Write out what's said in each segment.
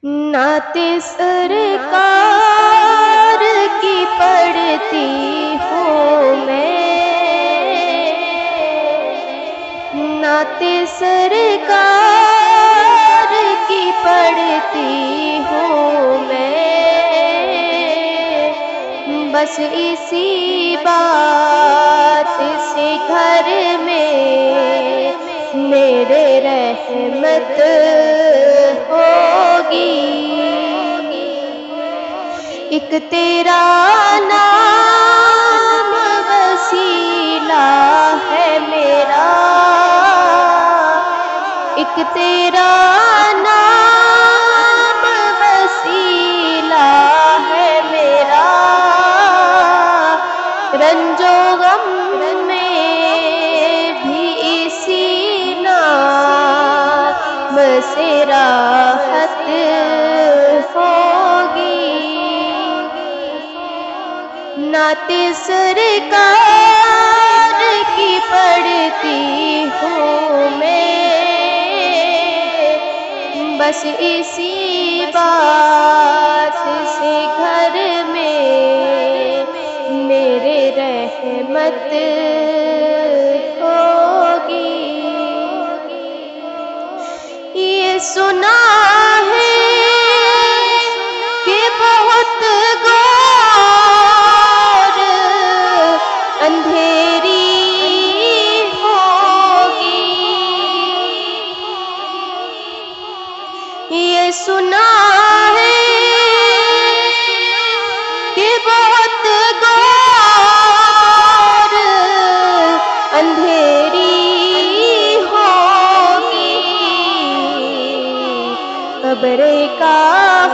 نعت سرکار کی پڑھتی ہوں میں، نعت سرکار کی پڑھتی ہوں میں، بس اسی بات سے گھر میں میرے رحمت ہوگی۔ ایک تیرا نام وسیلہ ہے میرا، ایک تیرا نام وسیلہ ہے میرا، رنج و غم میں بھی اسی نام سے راحت ہوگی۔ نعت سرکار کی پڑھتی ہوں میں، بس اسی بات سے گھر میں میرے رحمت ہوگی۔ یہ سنا ہے کہ بہت گور اندھیری ہوگی، یہ سنا ہے کہ بہت گور اندھیری ہوگی، قبر کا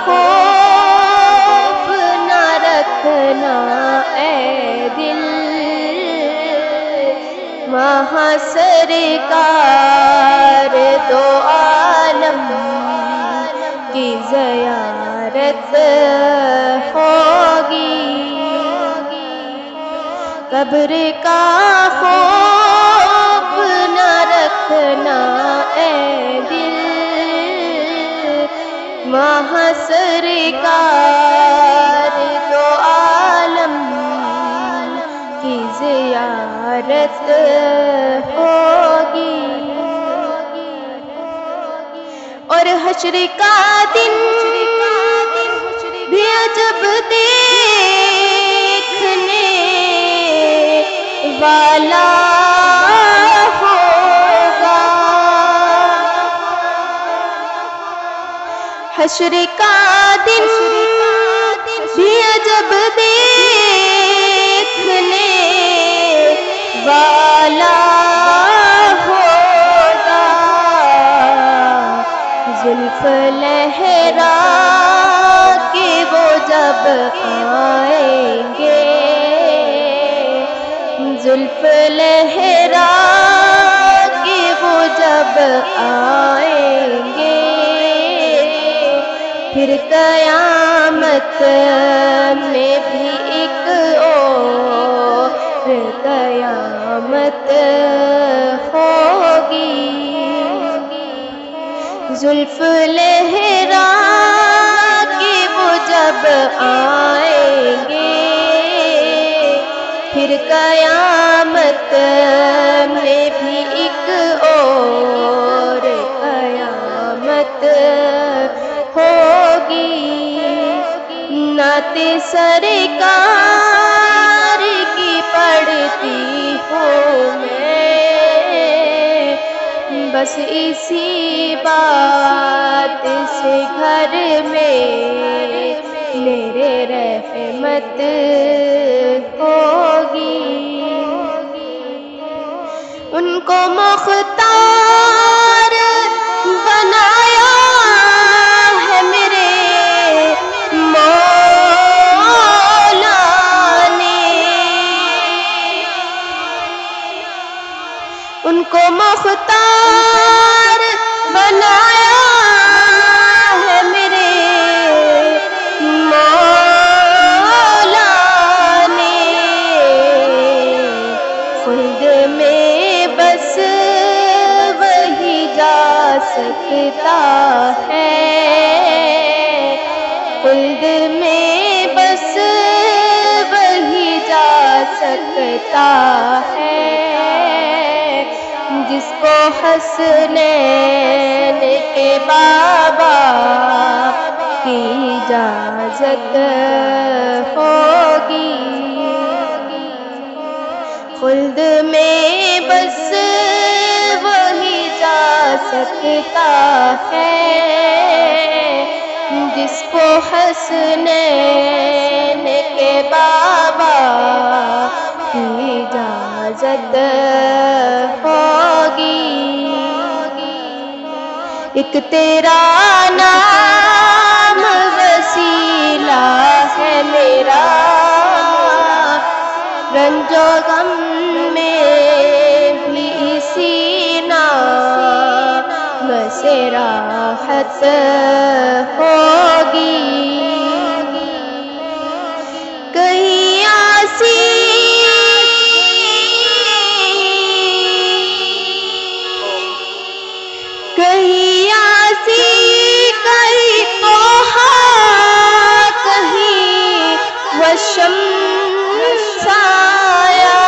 خوف نہ رکھنا اے دل، وہاں سرکار دو عالم کی زیارت ہوگی۔ قبر کا خوف نہ رکھنا اے دل، وہاں سرکار دو عالم کی زیارت ہوگی۔ اور حشر کا دن بھی عجب دیکھنے والا ہوگا، حشر کا دن بھی عجب دیکھنے والا ہوگا، زلف لہرا کے وہ جب آئیں گے، زلف لہرا کے وہ جب آئیں گے، پھر قیامت میں بھی ایک اور قیامت ہوگی۔ زلف لہرا کے وہ جب آئیں گے، پھر قیامت میں بھی ایک اور قیامت ہوگی۔ نعت سرکار کی پڑھتی ہوں میں، بس اسی بات سے گھر میں میرے رحمت ہوگی۔ ان کو مختار بنایا ہے میرے مولا نے، ان کو مختار بنایا ہے میرے مولا نے، خلد میں بس وہی جا سکتا ہے، سکتا ہے، جس کو حسنین کے بابا کی اجازت ہوگی، خلد میں بس وہی جا سکتا ہے، جس کو حسنین کے بابا کی اجازت ہوگی۔ ایک تیرا نام وسیلہ ہے میرا، رنج و غم میں بھی اسی نام سے راحت ہوگی۔ کہیں آسی کہیں آسی کہیں کوہا کہیں وشم سایہ،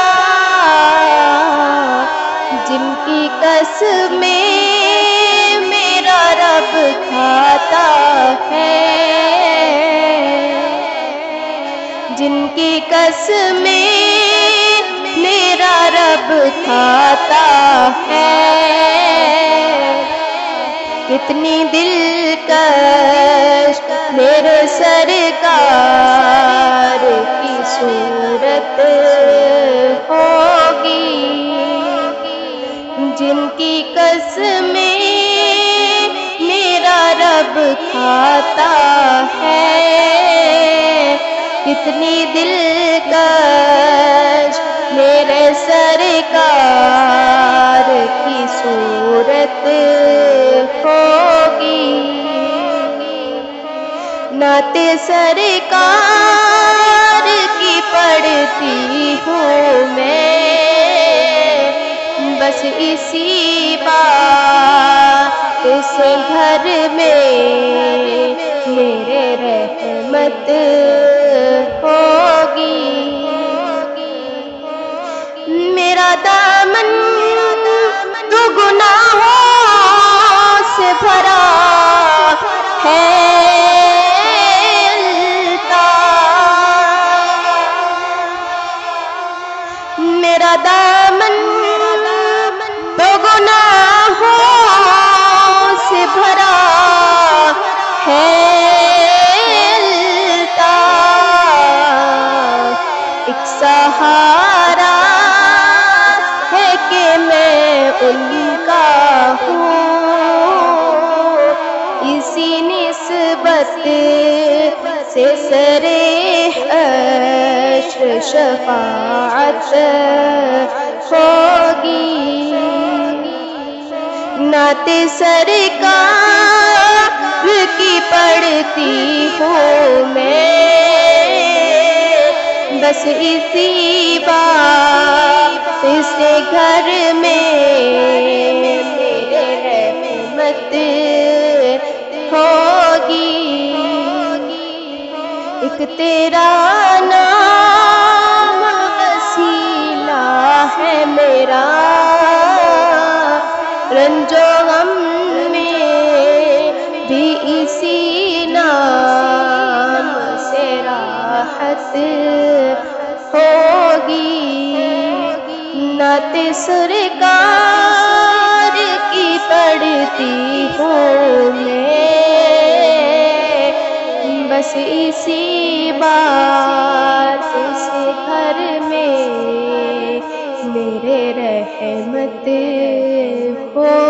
جن کی قسمیں میرا رب کھاتا ہے، جن کی قسمیں میرا رب کھاتا ہے، کتنی دلکش میرے سرکار کی صورت ہوگی، جن کی قسمیں میرا رب کھاتا ہے، کتنی دلکش میرے سرکار کی صورت ہوگی۔ نعت سرکار کی پڑھتی ہوں میں، بس اسی بات سے گھر میں میرے رحمت ہوگی۔ میرا دامن تو گناہوں سے بھرا ہے، میرا دامن تو گناہوں سے بھرا ہے، ایک سہارا ہے کہ میں ان کا ہوں، اسی نسبت سے سرے حشر شفاعت ہوگی۔ نعت سرکار کی پڑھتی ہوں میں، بس اسی بات سے گھر میں میرے رحمت ہوگی۔ ایک تیرا نام وسیلہ ہے میرا، رنج و غم میں بھی اسی نام سے راحت ہوگی۔ نعت سرکار کی پڑھتی ہوں میں، بس اسی بات سے گھر میں میرے رحمت ہو۔